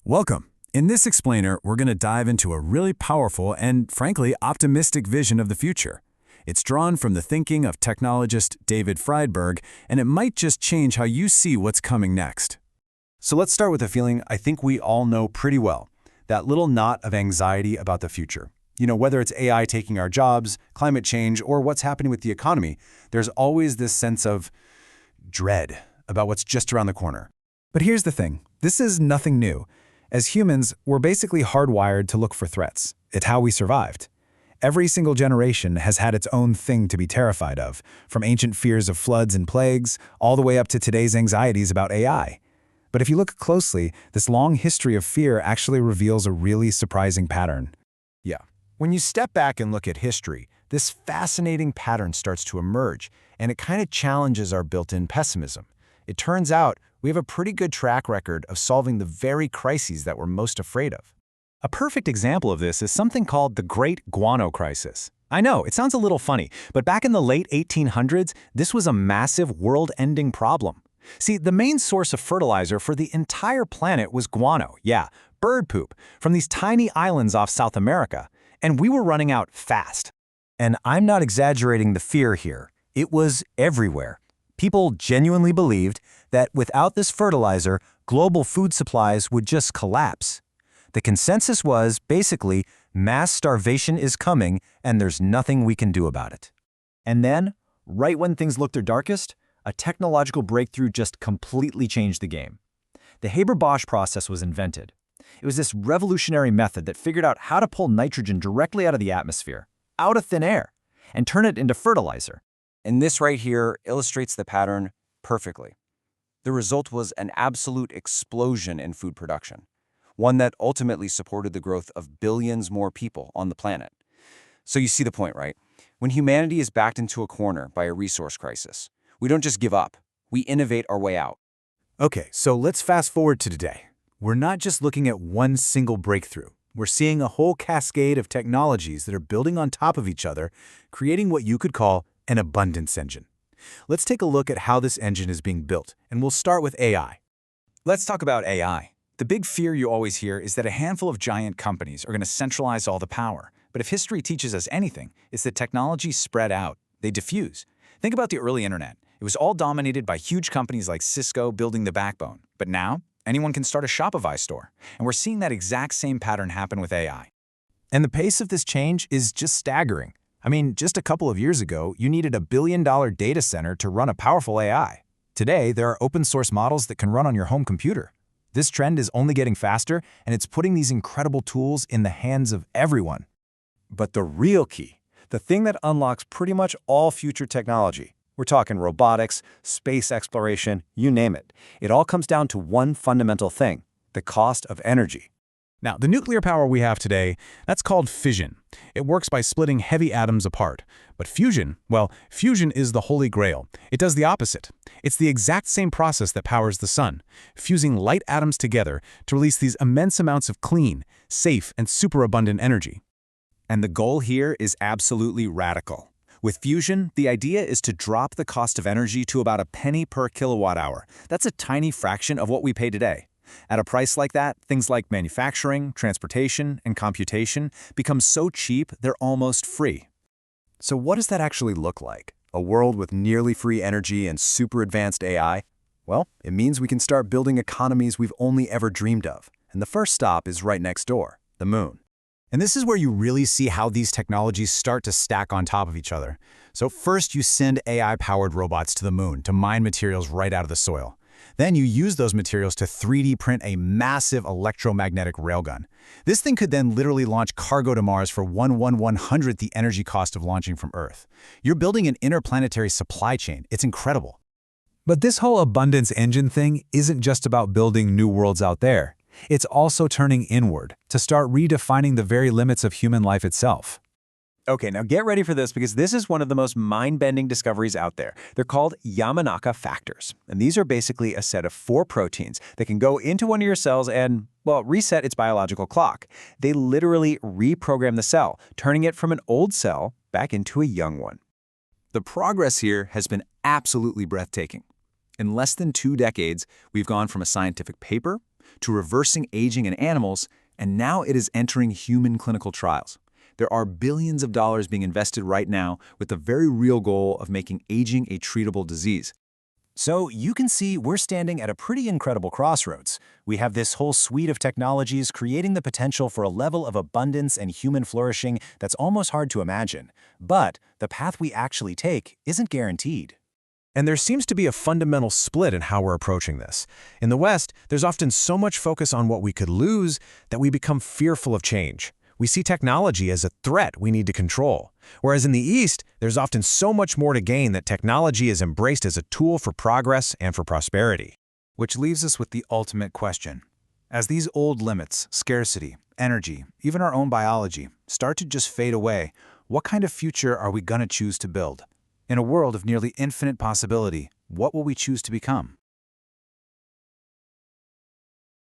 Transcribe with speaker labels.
Speaker 1: Welcome. In this explainer, we're going to dive into a really powerful and, frankly, optimistic vision of the future. It's drawn from the thinking of technologist David Friedberg, and it might just change how you see what's coming next. So let's start with a feeling I think we all know pretty well, that little knot of anxiety about the future. Whether it's AI taking our jobs, climate change, or what's happening with the economy, there's always this sense of dread about what's just around the corner.
Speaker 2: But here's the thing. This is nothing new. As humans, we're basically hardwired to look for threats. It's how we survived. Every single generation has had its own thing to be terrified of, from ancient fears of floods and plagues, all the way up to today's anxieties about AI. But if you look closely, this long history of fear actually reveals a really surprising pattern.
Speaker 1: Yeah. When you step back and look at history, this fascinating pattern starts to emerge, and it kind of challenges our built-in pessimism. It turns out we have a pretty good track record of solving the very crises that we're most afraid of. A perfect example of this is something called the Great Guano Crisis. I know, it sounds a little funny, but back in the late 1800s, this was a massive world-ending problem. See, the main source of fertilizer for the entire planet was guano, bird poop, from these tiny islands off South America, and we were running out fast. And I'm not exaggerating the fear here. It was everywhere. People genuinely believed that without this fertilizer, global food supplies would just collapse. The consensus was, basically, mass starvation is coming and there's nothing we can do about it. And then, right when things looked their darkest, a technological breakthrough just completely changed the game. The Haber-Bosch process was invented. It was this revolutionary method that figured out how to pull nitrogen directly out of the atmosphere, out of thin air, and turn it into fertilizer. And this right here illustrates the pattern perfectly. The result was an absolute explosion in food production, one that ultimately supported the growth of billions more people on the planet. So you see the point, right? When humanity is backed into a corner by a resource crisis, we don't just give up, we innovate our way out. Okay, so let's fast forward to today. We're not just looking at one single breakthrough. We're seeing a whole cascade of technologies that are building on top of each other, creating what you could call an abundance engine. Let's take a look at how this engine is being built, and we'll start with AI. Let's talk about AI. The big fear you always hear is that a handful of giant companies are going to centralize all the power. But if history teaches us anything, it's that technologies spread out. They diffuse. Think about the early internet. It was all dominated by huge companies like Cisco building the backbone. But now, anyone can start a Shopify store. And we're seeing that exact same pattern happen with AI. And the pace of this change is just staggering. I mean, just a couple of years ago, you needed $1 billion data center to run a powerful AI. Today, there are open-source models that can run on your home computer. This trend is only getting faster, and it's putting these incredible tools in the hands of everyone. But the real key, the thing that unlocks pretty much all future technology, we're talking robotics, space exploration, you name it. It all comes down to one fundamental thing, the cost of energy. Now, the nuclear power we have today, that's called fission. It works by splitting heavy atoms apart. But fusion, well, fusion is the holy grail. It does the opposite. It's the exact same process that powers the sun, fusing light atoms together to release these immense amounts of clean, safe, and superabundant energy. And the goal here is absolutely radical. With fusion, the idea is to drop the cost of energy to about a penny per kilowatt hour. That's a tiny fraction of what we pay today. At a price like that, things like manufacturing, transportation, and computation become so cheap they're almost free. So what does that actually look like? A world with nearly free energy and super advanced AI? Well, it means we can start building economies we've only ever dreamed of. And the first stop is right next door, the moon. And this is where you really see how these technologies start to stack on top of each other. So first, you send AI-powered robots to the moon to mine materials right out of the soil. Then you use those materials to 3D print a massive electromagnetic railgun. This thing could then literally launch cargo to Mars for 1/100th the energy cost of launching from Earth. You're building an interplanetary supply chain. It's incredible. But this whole abundance engine thing isn't just about building new worlds out there. It's also turning inward to start redefining the very limits of human life itself. Okay, now get ready for this because this is one of the most mind-bending discoveries out there. They're called Yamanaka factors. And these are basically a set of 4 proteins that can go into one of your cells and, well, reset its biological clock. They literally reprogram the cell, turning it from an old cell back into a young one. The progress here has been absolutely breathtaking. In less than 2 decades, we've gone from a scientific paper to reversing aging in animals, and now it is entering human clinical trials. There are billions of dollars being invested right now with the very real goal of making aging a treatable disease. So you can see we're standing at a pretty incredible crossroads. We have this whole suite of technologies creating the potential for a level of abundance and human flourishing that's almost hard to imagine. But the path we actually take isn't guaranteed.
Speaker 3: And there seems to be a fundamental split in how we're approaching this. In the West, there's often so much focus on what we could lose that we become fearful of change. We see technology as a threat we need to control. Whereas in the East, there's often so much more to gain that technology is embraced as a tool for progress and for prosperity.
Speaker 1: Which leaves us with the ultimate question. As these old limits, scarcity, energy, even our own biology, start to just fade away, what kind of future are we going to choose to build? In a world of nearly infinite possibility, what will we choose to become?